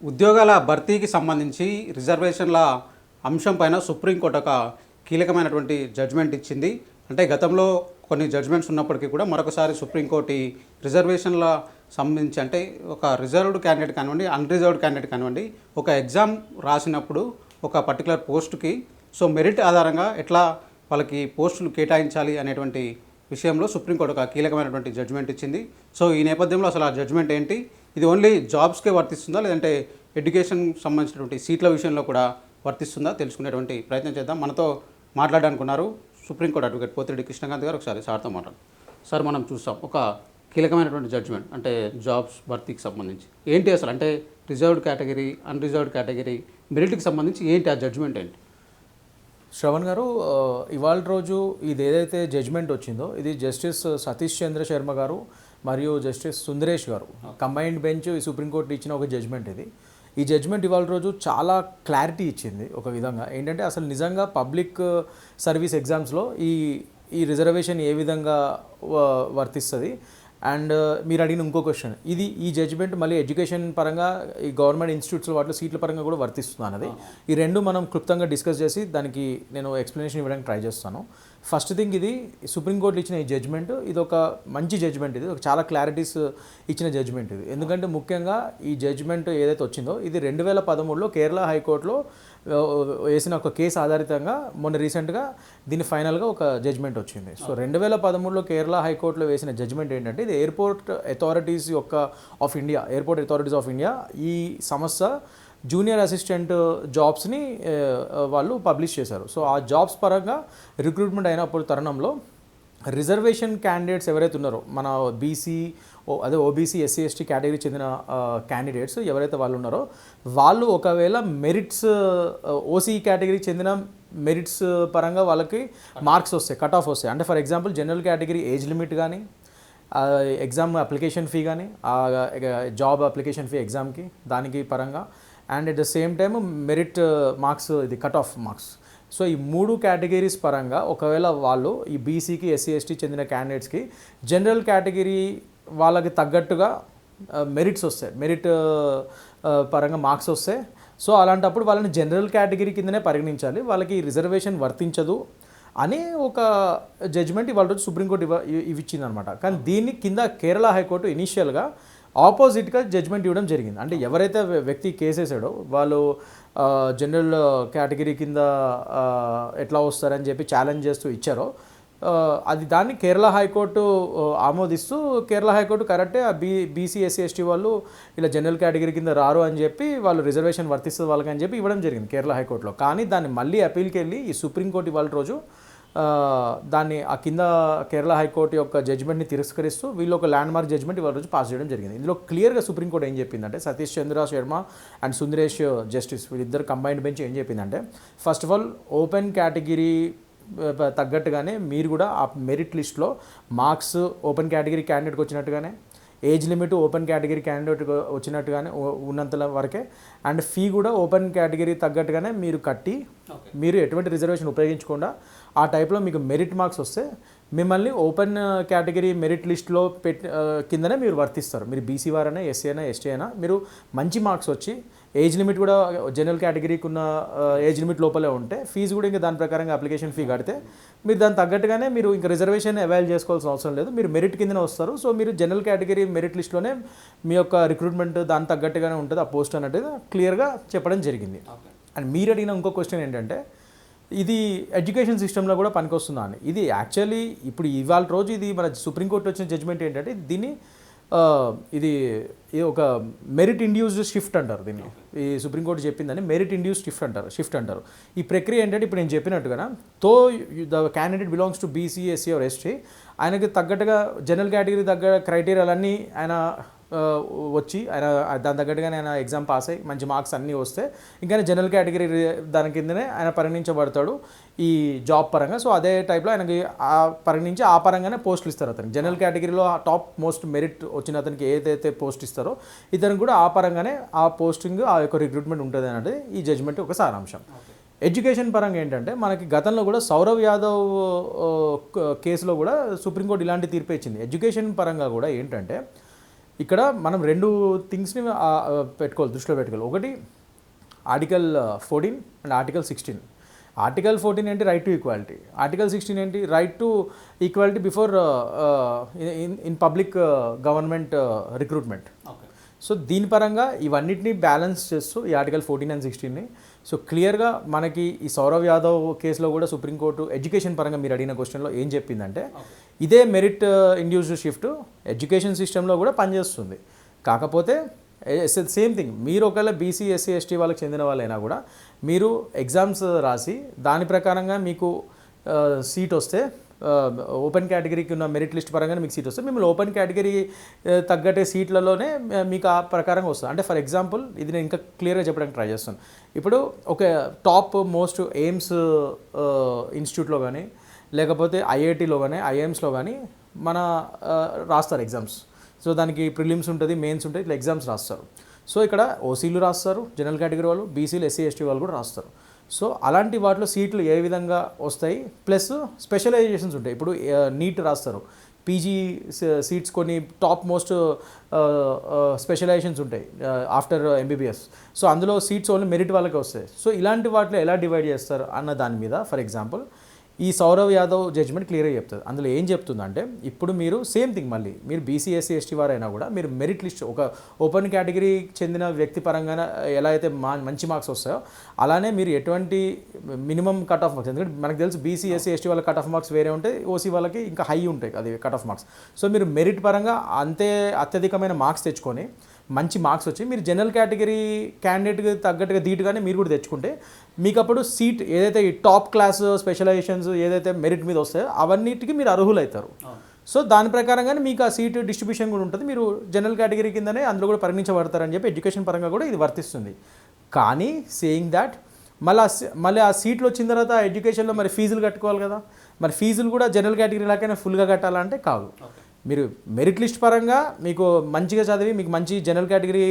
ఉద్యోగాల భర్తీకి సంబంధించి రిజర్వేషన్ల అంశం పైన సుప్రీంకోర్టు ఒక కీలకమైనటువంటి జడ్జ్మెంట్ ఇచ్చింది. అంటే గతంలో కొన్ని జడ్జ్మెంట్స్ ఉన్నప్పటికీ కూడా మరొకసారి సుప్రీంకోర్టు ఈ రిజర్వేషన్ల సంబంధించి అంటే ఒక రిజర్వ్డ్ క్యాండిడేట్ కానివ్వండి, అన్రిజర్వ్డ్ క్యాండిడేట్ కానివ్వండి, ఒక ఎగ్జామ్ రాసినప్పుడు ఒక పర్టికులర్ పోస్ట్కి మెరిట్ ఆధారంగా ఎట్లా వాళ్ళకి పోస్టులు కేటాయించాలి అనేటువంటి విషయంలో సుప్రీంకోర్టు ఒక కీలకమైనటువంటి జడ్జ్మెంట్ ఇచ్చింది. ఈ నేపథ్యంలో అసలు ఆ జడ్జ్మెంట్ ఏంటి, ఇది ఓన్లీ జాబ్స్కే వర్తిస్తుందా లేదంటే ఎడ్యుకేషన్ సంబంధించినటువంటి సీట్ల విషయంలో కూడా వర్తిస్తుందా తెలుసుకునేటువంటి ప్రయత్నం చేద్దాం. మనతో మాట్లాడాలనుకున్నారు సుప్రీంకోర్టు అడ్వకేట్ పోతిరెడ్డి కృష్ణకాంత్ గారు. ఒకసారి సార్తో మాట్లాడు. సార్, మనం చూస్తాం ఒక కీలకమైనటువంటి జడ్జ్మెంట్ అంటే జాబ్స్ భర్తీకి సంబంధించి ఏంటి అసలు, అంటే రిజర్వ్డ్ కేటగిరీ, అన్రిజర్వ్డ్ కేటగిరీ, మెరిట్కి సంబంధించి ఏంటి ఆ జడ్జ్మెంట్ ఏంటి? శ్రవణ్ గారు, ఇవాళ రోజు ఇది ఏదైతే జడ్జ్మెంట్ వచ్చిందో ఇది జస్టిస్ సతీష్ చంద్ర శర్మ గారు మరియు జస్టిస్ సుందరేష్ గారు కంబైన్డ్ బెంచ్ ఈ సుప్రీంకోర్టు ఇచ్చిన ఒక జడ్జ్మెంట్ ఇది. ఈ జడ్జ్మెంట్ ఇవాళ రోజు చాలా క్లారిటీ ఇచ్చింది. ఒక విధంగా ఏంటంటే అసలు నిజంగా పబ్లిక్ సర్వీస్ ఎగ్జామ్స్లో ఈ ఈ రిజర్వేషన్ ఏ విధంగా వర్తిస్తుంది. అండ్ మీరు అడిగిన ఇంకో క్వశ్చన్, ఈ జడ్జ్మెంట్ మళ్ళీ ఎడ్యుకేషన్ పరంగా ఈ గవర్నమెంట్ ఇన్స్టిట్యూట్స్లో వాటిలో సీట్ల పరంగా కూడా వర్తిస్తుంది అన్నది. ఈ రెండు మనం క్లుప్తంగా డిస్కస్ చేసి దానికి నేను ఎక్స్ప్లెనేషన్ ఇవ్వడానికి ట్రై చేస్తాను. ఫస్ట్ థింగ్, ఇది సుప్రీంకోర్టు ఇచ్చిన ఈ జడ్జ్మెంట్ ఇది ఒక మంచి జడ్జ్మెంట్, ఇది ఒక చాలా క్లారిటీస్ ఇచ్చిన జడ్జ్మెంట్ ఇది. ఎందుకంటే ముఖ్యంగా ఈ జడ్జ్మెంట్ ఏదైతే వచ్చిందో ఇది 2013లో కేరళ హైకోర్టులో వేసిన ఒక కేసు ఆధారితంగా మొన్న రీసెంట్గా దీని ఫైనల్గా ఒక జడ్జ్మెంట్ వచ్చింది. 2013లో కేరళ హైకోర్టులో వేసిన జడ్జ్మెంట్ ఏంటంటే ఇది ఎయిర్పోర్ట్ అథారిటీస్ ఆఫ్ ఇండియా ఈ సంస్థ జూనియర్ అసిస్టెంట్ జాబ్స్ని వాళ్ళు పబ్లిష్ చేశారు. ఆ జాబ్స్ పరంగా రిక్రూట్మెంట్ అయినప్పుడు తరుణంలో రిజర్వేషన్ క్యాండిడేట్స్ ఎవరైతే ఉన్నారో మన ఓబీసీ ఎస్సీ ఎస్టీ కేటగిరీ చెందిన క్యాండిడేట్స్ ఎవరైతే వాళ్ళు ఉన్నారో వాళ్ళు ఒకవేళ మెరిట్స్ ఓసీ కేటగిరీకి చెందిన మెరిట్స్ పరంగా వాళ్ళకి మార్క్స్ వస్తాయి, కట్ ఆఫ్ వస్తాయి. అంటే for example general category age limit కానీ, ఎగ్జామ్ అప్లికేషన్ ఫీ కానీ, జాబ్ అప్లికేషన్ ఫీ ఎగ్జామ్కి దానికి పరంగా, and at the same time merit marks, ఇది కట్ ఆఫ్ మార్క్స్. ఈ 3 కేటగిరీస్ పరంగా ఒకవేళ వాళ్ళు ఈ బీసీకి ఎస్సీ ఎస్టీ చెందిన క్యాండిడేట్స్కి జనరల్ కేటగిరీ వాళ్ళకి తగ్గట్టుగా మెరిట్స్ వస్తాయి, మెరిట్ పరంగా మార్క్స్ వస్తాయి. అలాంటప్పుడు వాళ్ళని జనరల్ కేటగిరీ కిందనే పరిగణించాలి, వాళ్ళకి రిజర్వేషన్ వర్తించదు అని ఒక జడ్జ్మెంట్ ఇవాళ రోజు సుప్రీంకోర్టు ఇచ్చింది అనమాట. కానీ దీన్ని కింద కేరళ హైకోర్టు ఇనీషియల్గా ఆపోజిట్గా జడ్జ్మెంట్ ఇవ్వడం జరిగింది. అంటే ఎవరైతే వ్యక్తి కేసేసాడో వాళ్ళు జనరల్ కేటగిరీ కింద ఎట్లా వస్తారని చెప్పి ఛాలెంజ్ చేస్తూ ఇచ్చారో దాన్ని కేరళ హైకోర్టు ఆమోదిస్తూ కేరళ హైకోర్టు కరెక్టే బీసీ ఎస్సీ ఎస్టీ వాళ్ళు ఇలా జనరల్ కేటగిరీ కింద రారు అని చెప్పి వాళ్ళు రిజర్వేషన్ వర్తిస్తుంది వాళ్ళకి అని చెప్పి ఇవ్వడం జరిగింది కేరళ హైకోర్టులో. కానీ దాన్ని మళ్ళీ అపీల్కి వెళ్ళి ఈ సుప్రీంకోర్టు ఇవాళ రోజు దాన్ని ఆ కింద కేరళ హైకోర్టు యొక్క జడ్జ్మెంట్ని తిరస్కరిస్తూ వీళ్ళు ఒక ల్యాండ్ మార్క్ జడ్జ్మెంట్ ఇవాళ రోజు పాస్ చేయడం జరిగింది. ఇందులో క్లియర్గా సుప్రీంకోర్టు ఏం చెప్పిందంటే, సతీష్ చంద్ర శర్మ అండ్ సుందరేష్ జస్టిస్ వీళ్ళిద్దరు కంబైన్డ్ బెంచ్ ఏం చెప్పిందంటే, first of all open category తగ్గట్టుగానే మీరు కూడా ఆ మెరిట్ లిస్ట్లో మార్క్స్ ఓపెన్ కేటగిరీ క్యాండిడేట్కి వచ్చినట్టుగానే, ఏజ్ లిమిట్ ఓపెన్ కేటగిరీ క్యాండిడేట్కి వచ్చినట్టుగానే ఉన్నంత వరకే, అండ్ ఫీ కూడా ఓపెన్ కేటగిరీ తగ్గట్టుగానే మీరు కట్టి మీరు ఎటువంటి రిజర్వేషన్ ఉపయోగించకుండా ఆ టైప్లో మీకు మెరిట్ మార్క్స్ వస్తే మిమ్మల్ని ఓపెన్ కేటగిరీ మెరిట్ లిస్ట్లో కిందనే మీరు వర్తిస్తారు. మీరు బీసీ వారైనా ఎస్సీ అయినా ఎస్టీ అయినా మీరు మంచి మార్క్స్ వచ్చి ఏజ్ లిమిట్ కూడా జనరల్ కేటగిరీకి ఉన్న ఏజ్ లిమిట్ లోపలే ఉంటే ఫీజు కూడా ఇంకా దాని ప్రకారంగా అప్లికేషన్ ఫీ కడితే మీరు దాని తగ్గట్టుగానే మీరు ఇంకా రిజర్వేషన్ అవైల్ చేసుకోవాల్సిన అవసరం లేదు, మీరు మెరిట్ కిందనే వస్తారు. మీరు జనరల్ కేటగిరీ మెరిట్ లిస్ట్లోనే మీ యొక్క రిక్రూట్మెంట్ దాని తగ్గట్టుగానే ఉంటుంది ఆ పోస్ట్ అన్నట్టు క్లియర్గా చెప్పడం జరిగింది. అండ్ మీరు అడిగిన ఇంకో క్వశ్చన్ ఏంటంటే, ఇది ఎడ్యుకేషన్ సిస్టంలో కూడా పనికొస్తుందా అని. ఇది యాక్చువల్లీ ఇప్పుడు ఇవాళ రోజు ఇది మన సుప్రీంకోర్టు వచ్చిన జడ్జ్మెంట్ ఏంటంటే దీన్ని ఇది ఒక మెరిట్ ఇండ్యూస్డ్ షిఫ్ట్ అంటారు. దీన్ని ఈ సుప్రీంకోర్టు చెప్పిందని మెరిట్ ఇండ్యూస్డ్ షిఫ్ట్ అంటారు. ఈ ప్రక్రియ ఏంటంటే ఇప్పుడు నేను చెప్పినట్టుగా the candidate belongs to BC SC are ST, ఆయనకి తగ్గట్టుగా జనరల్ కేటగిరీ తగ్గ క్రైటీరియాలన్నీ ఆయన వచ్చి ఆయన దాని తగ్గట్టుగానే ఆయన ఎగ్జామ్ పాస్ అయ్యి మంచి మార్క్స్ అన్నీ వస్తే ఇంకా జనరల్ కేటగిరీ దాని కిందనే ఆయన పరిగణించబడతాడు ఈ జాబ్ పరంగా. అదే టైప్లో ఆయనకి పరిగణించి ఆ పరంగానే పోస్టులు ఇస్తారు అతనికి. జనరల్ కేటగిరీలో టాప్ మోస్ట్ మెరిట్ వచ్చిన అతనికి ఏదైతే పోస్ట్ ఇస్తారో ఇతనికి కూడా ఆ పరంగానే ఆ పోస్టింగ్ ఆ యొక్క రిక్రూట్మెంట్ ఉంటుంది అనేది ఈ జడ్జ్మెంట్ ఒక సారాంశం. ఎడ్యుకేషన్ పరంగా ఏంటంటే మనకి గతంలో కూడా సౌరవ్ యాదవ్ కేసులో కూడా సుప్రీంకోర్టు ఇలాంటి తీర్పు ఇచ్చింది. ఎడ్యుకేషన్ పరంగా కూడా ఏంటంటే ఇక్కడ మనం రెండు థింగ్స్ని పెట్టుకోవాలి, దృష్టిలో పెట్టుకోవాలి. ఒకటి ఆర్టికల్ 14 అండ్ ఆర్టికల్ 16. ఆర్టికల్ 14 ఏంటి, రైట్ టు ఈక్వాలిటీ. ఆర్టికల్ 16 ఏంటి, right to equality before in public government recruitment. So దీని పరంగా ఇవన్నిటిని బ్యాలెన్స్ చేస్తూ ఈ ఆర్టికల్ 14 అండ్ 16ని సో క్లియర్గా మనకి ఈ సౌరవ్ యాదవ్ కేసులో కూడా సుప్రీంకోర్టు ఎడ్యుకేషన్ పరంగా మీరు అడిగిన క్వశ్చన్లో ఏం చెప్పిందంటే ఇదే మెరిట్ ఇండ్యూస్డ్ షిఫ్ట్ ఎడ్యుకేషన్ సిస్టంలో కూడా పనిచేస్తుంది. కాకపోతే సేమ్ థింగ్, మీరు ఒకవేళ బీసీ ఎస్సీ ఎస్టీ వాళ్ళకి చెందిన వాళ్ళైనా కూడా మీరు ఎగ్జామ్స్ రాసి దాని ప్రకారంగా మీకు సీట్ వస్తే ఓపెన్ కేటగిరీకి ఉన్న మెరిట్ లిస్ట్ పరంగానే మీకు సీట్ వస్తే మిమ్మల్ని ఓపెన్ కేటగిరీ తగ్గట్టే సీట్లలోనే మీకు ఆ ప్రకారంగా వస్తుంది. అంటే ఫర్ ఎగ్జాంపుల్ ఇది నేను ఇంకా క్లియర్గా చెప్పడానికి ట్రై చేస్తాను. ఇప్పుడు ఒక టాప్ మోస్ట్ ఎయిమ్స్ ఇన్స్టిట్యూట్లో కానీ లేకపోతే ఐఐటీలో కానీ ఐఐఎమ్స్లో కానీ మన రాస్తారు ఎగ్జామ్స్. సో దానికి ప్రిలిమ్స్ ఉంటుంది, మెయిన్స్ ఉంటుంది, ఇట్లా ఎగ్జామ్స్ రాస్తారు. సో ఇక్కడ ఓసీలు రాస్తారు, జనరల్ కేటగిరీ వాళ్ళు, బీసీలు ఎస్సీ ఎస్టీ వాళ్ళు కూడా రాస్తారు. సో అలాంటి వాటిలో సీట్లు ఏ విధంగా వస్తాయి, ప్లస్ స్పెషలైజేషన్స్ ఉంటాయి. ఇప్పుడు నీట్ రాస్తారు, పీజీ సీట్స్ కొన్ని టాప్ మోస్ట్ స్పెషలైజేషన్స్ ఉంటాయి ఆఫ్టర్ ఎంబీబీఎస్. సో అందులో సీట్స్ ఓన్లీ మెరిట్ వాళ్ళకి వస్తాయి. సో ఇలాంటి వాటిలో ఎలా డివైడ్ చేస్తారు అన్న దాని మీద ఫర్ ఎగ్జాంపుల్ ఈ సౌరవ్ యాదవ్ జడ్జ్మెంట్ క్లియర్గా చెప్తుంది. అందులో ఏం చెప్తుందంటే ఇప్పుడు మీరు సేమ్ థింగ్, మళ్ళీ మీరు బీసీ ఎస్సీ ఎస్టీ వారైనా కూడా మీరు మెరిట్ లిస్ట్ ఒక ఓపెన్ కేటగిరీకి చెందిన వ్యక్తి పరంగా ఎలా అయితే మంచి మార్క్స్ వస్తాయో అలానే మీరు ఎటువంటి మినిమం కట్ ఆఫ్ మార్క్స్, ఎందుకంటే మనకు తెలుసు బీసీ ఎస్సీ ఎస్టీ వాళ్ళ కట్ ఆఫ్ మార్క్స్ వేరే ఉంటాయి, ఓసీ వాళ్ళకి ఇంకా హై ఉంటాయి అది కట్ ఆఫ్ మార్క్స్. సో మీరు మెరిట్ పరంగా అంతే అత్యధికమైన మార్క్స్ తెచ్చుకొని మంచి మార్క్స్ వచ్చి మీరు జనరల్ కేటగిరీ క్యాండిడేట్కి తగ్గట్టుగా ధీటుగానే మీరు కూడా తెచ్చుకుంటే మీకు అప్పుడు సీట్ ఏదైతే ఈ టాప్ క్లాస్ స్పెషలైజేషన్స్ ఏదైతే మెరిట్ మీద వస్తాయో అవన్నిటికీ మీరు అర్హులవుతారు. సో దాని ప్రకారంగానే మీకు ఆ సీటు డిస్ట్రిబ్యూషన్ కూడా ఉంటుంది, మీరు జనరల్ కేటగిరీ కిందనే అందులో కూడా పరిగణించబడతారని చెప్పి ఎడ్యుకేషన్ పరంగా కూడా ఇది వర్తిస్తుంది. కానీ సేయింగ్ దాట్ మళ్ళీ ఆ సీట్లు వచ్చిన తర్వాత ఎడ్యుకేషన్లో మరి ఫీజులు కట్టుకోవాలి కదా, మరి ఫీజులు కూడా జనరల్ కేటగిరీ లాగానే ఫుల్గా కట్టాలంటే కాదు. మీరు మెరిట్ లిస్ట్ పరంగా మీకు మంచిగా చదివి మీకు మంచి జనరల్ కేటగిరీ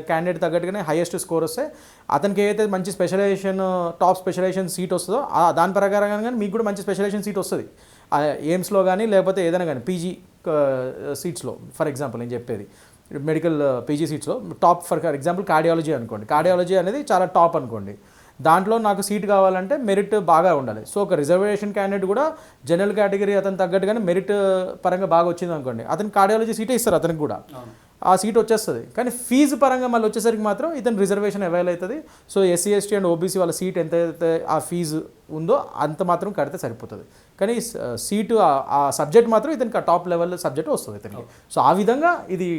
క్యాండిడేట్ తగ్గట్టుగానే హైయెస్ట్ స్కోర్ వస్తే అతనికి ఏదైతే మంచి స్పెషలైజేషన్ టాప్ స్పెషలైజేషన్ సీట్ వస్తుందో దాని ప్రకారంగా మీకు కూడా మంచి స్పెషలైజేషన్ సీట్ వస్తుంది ఎయిమ్స్లో కానీ లేకపోతే ఏదైనా కానీ పీజీ సీట్స్లో. ఫర్ ఎగ్జాంపుల్ నేను చెప్పేది మెడికల్ పీజీ సీట్స్లో టాప్ ఫర్ ఎగ్జాంపుల్ కార్డియాలజీ అనుకోండి, కార్డియాలజీ అనేది చాలా టాప్ అనుకోండి, దాంట్లో నాకు సీట్ కావాలంటే మెరిట్ బాగా ఉండాలి. సో ఒక రిజర్వేషన్ క్యాండిడేట్ కూడా జనరల్ కేటగిరీ అతను తగ్గట్టుగానే మెరిట్ పరంగా బాగా వచ్చింది అనుకోండి, అతనికి కార్డియాలజీ సీటే ఇస్తారు, అతనికి కూడా ఆ సీట్ వచ్చేస్తుంది. కానీ ఫీజు పరంగా మళ్ళీ వచ్చేసరికి మాత్రం ఇతను రిజర్వేషన్ అవైల్ అవుతుంది. So SC ST and OBC వాళ్ళ సీట్ ఎంతైతే ఆ ఫీజు ఉందో అంత మాత్రం కడితే సరిపోతుంది. కానీ సీటు ఆ సబ్జెక్ట్ మాత్రం ఇతనికి ఆ టాప్ లెవెల్ సబ్జెక్ట్ వస్తుంది ఇతనికి. సో ఆ విధంగా ఇది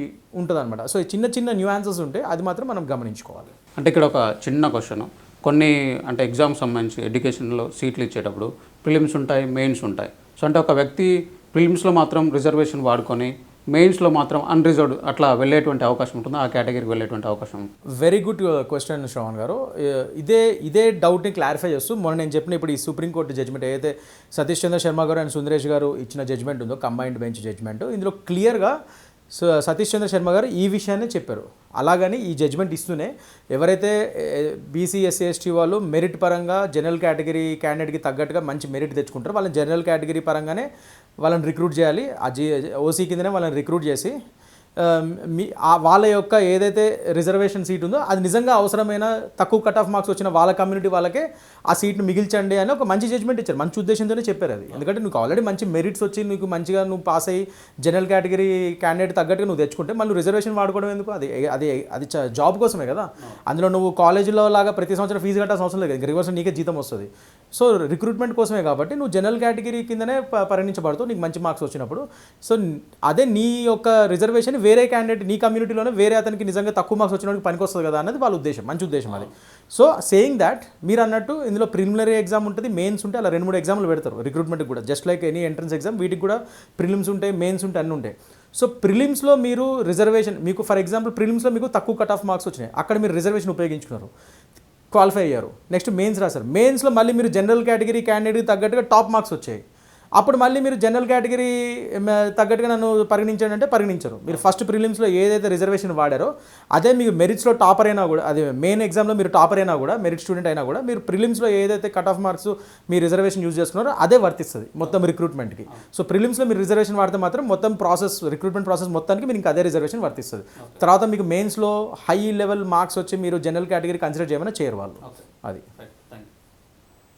ఉంటుంది అనమాట. సో చిన్న చిన్న న్యూయాన్సెస్ ఉంటే అది మాత్రం మనం గమనించుకోవాలి. అంటే ఇక్కడ ఒక చిన్న క్వశ్చన్, కొన్ని అంటే ఎగ్జామ్స్ సంబంధించి ఎడ్యుకేషన్లో సీట్లు ఇచ్చేటప్పుడు ప్రిలిమ్స్ ఉంటాయి, మెయిన్స్ ఉంటాయి. సో అంటే ఒక వ్యక్తి ప్రిలిమ్స్లో మాత్రం రిజర్వేషన్ వాడుకొని మెయిన్స్లో మాత్రం అన్రిజర్వ్డ్ అట్లా వెళ్ళేటువంటి అవకాశం ఉంటుంది, ఆ కేటగిరీకి వెళ్ళేటువంటి అవకాశం. వెరీ గుడ్ క్వశ్చన్ శ్రవణ్ గారు. ఇదే డౌట్ని క్లారిఫై చేస్తూ మొన్న నేను చెప్పిన ఇప్పుడు ఈ సుప్రీంకోర్టు జడ్జ్మెంట్ ఏదైతే సతీష్ చంద్ర శర్మ గారు అండ్ సుందరేష్ గారు ఇచ్చిన జడ్జ్మెంట్ ఉందో కంబైన్డ్ బెంచ్ జడ్జ్మెంట్, ఇందులో క్లియర్గా సతీష్ చంద్ర శర్మ గారు ఈ విషయాన్ని చెప్పారు. అలాగని ఈ జడ్జ్మెంట్ ఇస్తూనే ఎవరైతే బీసీ ఎస్సీ ఎస్టీ వాళ్ళు మెరిట్ పరంగా జనరల్ కేటగిరీ క్యాండిడేట్కి తగ్గట్టుగా మంచి మెరిట్ తెచ్చుకుంటారు, వాళ్ళని జనరల్ కేటగిరీ పరంగానే వాళ్ళని రిక్రూట్ చేయాలి, ఆ ఓసీ కిందనే వాళ్ళని రిక్రూట్ చేసి వాళ్ళ యొక్క ఏదైతే రిజర్వేషన్ సీట్ ఉందో అది నిజంగా అవసరమైన తక్కువ కట్ ఆఫ్ మార్క్స్ వచ్చిన వాళ్ళ కమ్యూనిటీ వాళ్ళకే ఆ సీట్ను మిగిల్చండి అని ఒక మంచి జడ్జ్మెంట్ ఇచ్చారు. మంచి ఉద్దేశంతోనే చెప్పారు అది. ఎందుకంటే నీకు ఆల్రెడీ మంచి మెరిట్స్ వచ్చి నీకు మంచిగా నువ్వు పాస్ అయ్యి జనరల్ కేటగిరీ క్యాండిడేట్ తగ్గట్టుగా నువ్వు తెచ్చుకుంటే మళ్ళీ రిజర్వేషన్ వాడుకోవడం ఎందుకు, అది జాబ్ కోసమే కదా. అందులో నువ్వు కాలేజీలో లాగా ప్రతి సంవత్సరం ఫీజు కట్టాల్సిన అవసరం లేదు, రివర్స్ నీకే జీతం వస్తుంది. సో రిక్రూట్మెంట్ కోసమే కాబట్టి నువ్వు జనరల్ కేటగిరీ కిందనే పరిగణించబడుతూ నీకు మంచి మార్క్స్ వచ్చినప్పుడు సో అదే నీ యొక్క రిజర్వేషన్ వేరే క్యాండిడేట్ నీ కమ్యూనిటీలోనే వేరే అతనికి నిజంగా తక్కువ మార్క్స్ వచ్చినప్పుడు పనికి వస్తుంది కదా అన్నది వాళ్ళ ఉద్దేశం, మంచి ఉద్దేశం అది. సో సేయింగ్ దాట్ మీరు అన్నట్టు ఇందులో ప్రిలిమినరీ ఎగ్జామ్ ఉంటుంది, మెయిన్స్ ఉంటాయి, అలా 2-3 ఎగ్జామ్లు పెడతారు రిక్రూట్మెంట్కి కూడా. Just like any entrance exam వీటికి కూడా ప్రిలిమ్స్ ఉంటాయి, మెయిన్స్ ఉంటాయి, అన్నీ ఉంటాయి. సో ప్రిలిమ్స్లో మీరు రిజర్వేషన్ మీకు ఫర్ ఎగ్జాంపుల్ ప్రిలిమ్స్లో మీకు తక్కువ కట్ ఆఫ్ మార్క్స్ వచ్చినాయి, అక్కడ మీరు రిజర్వేషన్ ఉపయోగించుకున్నారు, క్వాలిఫై అయ్యారు, నెక్స్ట్ మెయిన్స్ రాశారు, మెయిన్స్లో మళ్ళీ మీరు జనరల్ కేటగిరీ క్యాండిడేట్కి తగ్గట్టుగా టాప్ మార్క్స్ వచ్చాయి, అప్పుడు మళ్ళీ మీరు జనరల్ కేటగిరీ తగ్గట్టుగా నన్ను పరిగణించండి అంటే పరిగణించరు. మీరు ఫస్ట్ ప్రిలిమ్స్లో ఏదైతే రిజర్వేషన్ వాడారో అదే మీకు మెరిట్స్లో టాపర్ అయినా కూడా, అదే మెయిన్ ఎగ్జామ్లో మీరు టాపర్ అయినా కూడా, మెరిట్ స్టూడెంట్ అయినా కూడా మీరు ప్రిలిమ్స్లో ఏదైతే కట్ ఆఫ్ మార్క్స్ మీ రిజర్వేషన్ యూజ్ చేసుకున్నారో అదే వర్తిస్తుంది మొత్తం రిక్రూట్మెంట్కి. సో ప్రిలిమ్స్లో మీరు రిజర్వేషన్ వాడితే మాత్రం మొత్తం ప్రాసెస్, రిక్రూట్మెంట్ ప్రాసెస్ మొత్తానికి మీరు ఇంకా అదే రిజర్వేషన్ వర్తిస్తుంది. తర్వాత మీకు మెయిన్స్లో హై లెవెల్ మార్క్స్ వచ్చి మీరు జనరల్ కేటగిరీ కన్సిడర్ చేయమని చేయరు వాళ్ళు. అది.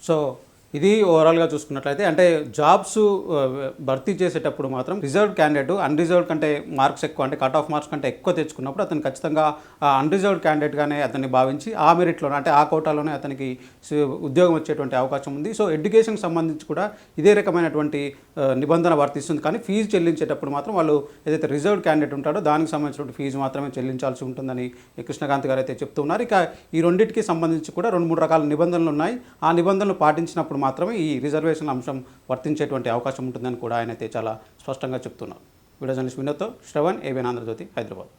సో ఇది ఓవరాల్గా చూసుకున్నట్లయితే అంటే జాబ్స్ భర్తీ చేసేటప్పుడు మాత్రం రిజర్వ్డ్ క్యాండిడేట్ అన్రిజర్వ్డ్ కంటే మార్క్స్ ఎక్కువ, అంటే కట్ ఆఫ్ మార్క్స్ కంటే ఎక్కువ తెచ్చుకున్నప్పుడు అతను ఖచ్చితంగా అన్రిజర్వ్డ్ క్యాండిడేట్గానే అతన్ని భావించి ఆ మెరిట్లోనే, అంటే ఆ కోటాలోనే అతనికి ఉద్యోగం వచ్చేటువంటి అవకాశం ఉంది. సో ఎడ్యుకేషన్కి సంబంధించి కూడా ఇదే రకమైనటువంటి నిబంధన వర్తిస్తుంది. కానీ ఫీజు చెల్లించేటప్పుడు మాత్రం వాళ్ళు ఏదైతే రిజర్వ్డ్ క్యాండిడేట్ ఉంటాడో దానికి సంబంధించిన ఫీజు మాత్రమే చెల్లించాల్సి ఉంటుందని కృష్ణకాంత్ గారు అయితే చెప్తున్నారు. ఇక ఈ రెండింటికి సంబంధించి కూడా 2-3 రకాల నిబంధనలు ఉన్నాయి. ఆ నిబంధనలు పాటించినప్పుడు మాత్రమే ఈ రిజర్వేషన్ అంశం వర్తించేటువంటి అవకాశం ఉంటుందని కూడా ఆయన అయితే చాలా స్పష్టంగా చెప్తున్నారు. వీడియో జర్నలిస్ట్ వినోద్తో శ్రవణ్, ఏబిఎన్ ఆంధ్రజ్యోతి, హైదరాబాద్.